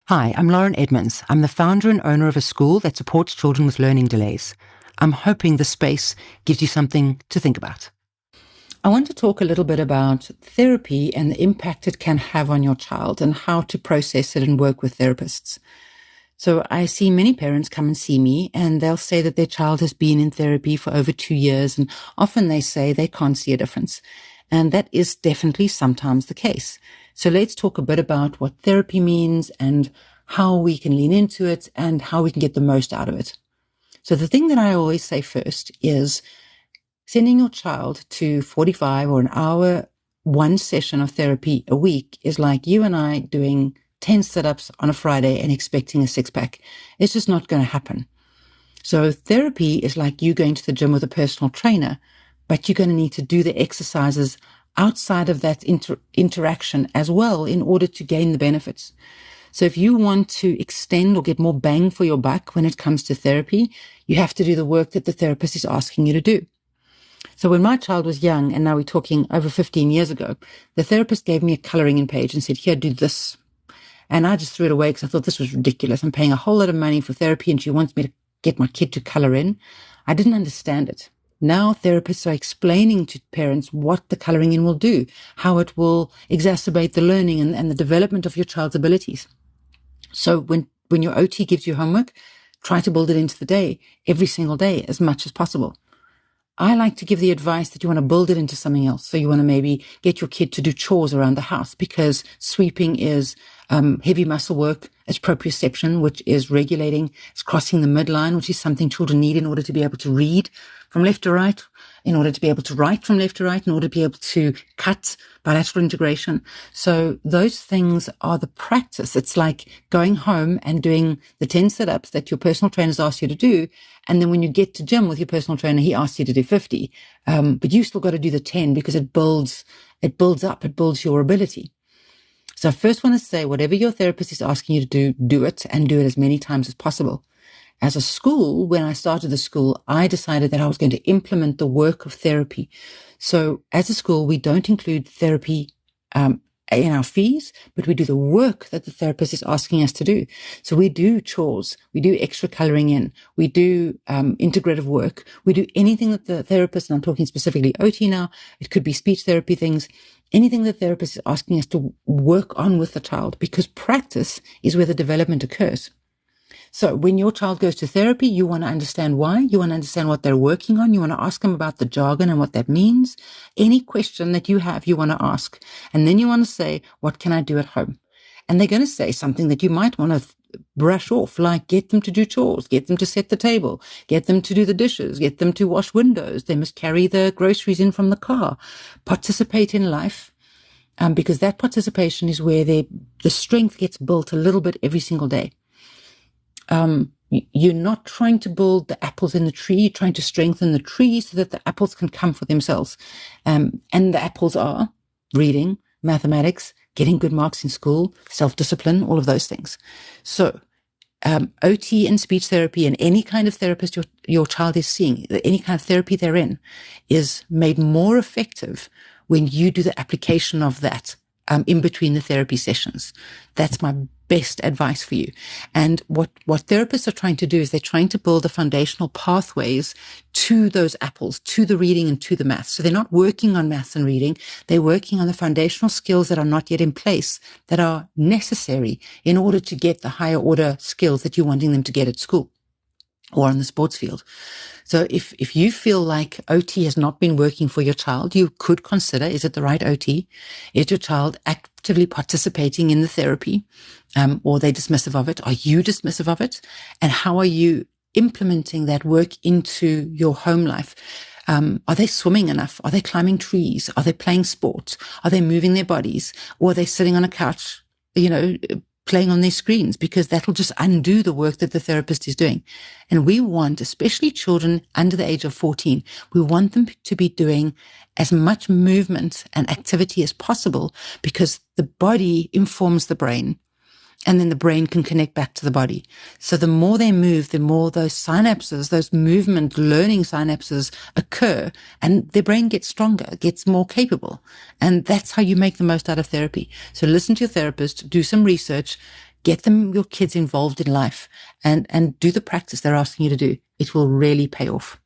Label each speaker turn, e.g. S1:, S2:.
S1: Hi, I'm Lauren Edmunds. I'm the founder and owner of a school that supports children with learning delays. I'm hoping the space gives you something to think about. I want to talk a little bit about therapy and the impact it can have on your child and how to process it and work with therapists. So I see many parents come and see me and they'll say that their child has been in therapy for over 2 years, and often they say they can't see a difference. And that is definitely sometimes the case. So let's talk a bit about what therapy means and how we can lean into it and how we can get the most out of it. So the thing that I always say first is sending your child to 45 or an hour, one session of therapy a week is like you and I doing 10 sit-ups on a Friday and expecting a six-pack. It's just not going to happen. So therapy is like you going to the gym with a personal trainer, but you're going to need to do the exercises outside of that interaction as well in order to gain the benefits. So if you want to extend or get more bang for your buck when it comes to therapy, you have to do the work that the therapist is asking you to do. So when my child was young, and now we're talking over 15 years ago, the therapist gave me a coloring in page and said, here, do this. And I just threw it away because I thought this was ridiculous. I'm paying a whole lot of money for therapy and she wants me to get my kid to color in. I didn't understand it. Now therapists are explaining to parents what the coloring in will do, how it will exacerbate the learning and the development of your child's abilities. So when your OT gives you homework, try to build it into the day, every single day, as much as possible. I like to give the advice that you want to build it into something else. So you want to maybe get your kid to do chores around the house, because sweeping is heavy muscle work. It's proprioception, which is regulating. It's crossing the midline, which is something children need in order to be able to read from left to right, in order to be able to write from left to right, in order to be able to cut, bilateral integration. So those things are the practice. It's like going home and doing the 10 sit-ups that your personal trainers asked you to do. And then when you get to gym with your personal trainer, he asks you to do 50. But you still got to do the 10 because it builds up, it builds your ability. So I first want to say, whatever your therapist is asking you to do it, and do it as many times as possible. As a school, when I started the school, I decided that I was going to implement the work of therapy. So as a school, we don't include therapy in our fees, but we do the work that the therapist is asking us to do. So we do chores, we do extra coloring in, we do integrative work, we do anything that the therapist, and I'm talking specifically OT now, it could be speech therapy things, anything the therapist is asking us to work on with the child, because practice is where the development occurs. So when your child goes to therapy, you want to understand why. You want to understand what they're working on. You want to ask them about the jargon and what that means. Any question that you have, you want to ask. And then you want to say, what can I do at home? And they're going to say something that you might want to brush off, like get them to do chores, get them to set the table, get them to do the dishes, get them to wash windows. They must carry the groceries in from the car, participate in life. Because that participation is where the strength gets built a little bit every single day. You're not trying to build the apples in the tree. You're trying to strengthen the tree so that the apples can come for themselves. And the apples are reading, mathematics, getting good marks in school, self-discipline, all of those things. So, OT and speech therapy and any kind of therapist your child is seeing, any kind of therapy they're in, is made more effective when you do the application of that in between the therapy sessions. That's my best advice for you. And what therapists are trying to do is they're trying to build the foundational pathways to those apples, to the reading and to the maths. So they're not working on maths and reading. They're working on the foundational skills that are not yet in place, that are necessary in order to get the higher order skills that you're wanting them to get at school or on the sports field. So if you feel like OT has not been working for your child, you could consider, is it the right OT? Is your child actively participating in the therapy? Or are they dismissive of it? Are you dismissive of it? And how are you implementing that work into your home life? Are they swimming enough? Are they climbing trees? Are they playing sports? Are they moving their bodies? Or are they sitting on a couch, playing on their screens? Because that'll just undo the work that the therapist is doing. And we want, especially children under the age of 14, we want them to be doing as much movement and activity as possible, because the body informs the brain. And then the brain can connect back to the body. So the more they move, the more those synapses, those movement learning synapses occur, and their brain gets stronger, gets more capable. And that's how you make the most out of therapy. So listen to your therapist, do some research, Get your kids involved in life and do the practice they're asking you to do. It will really pay off.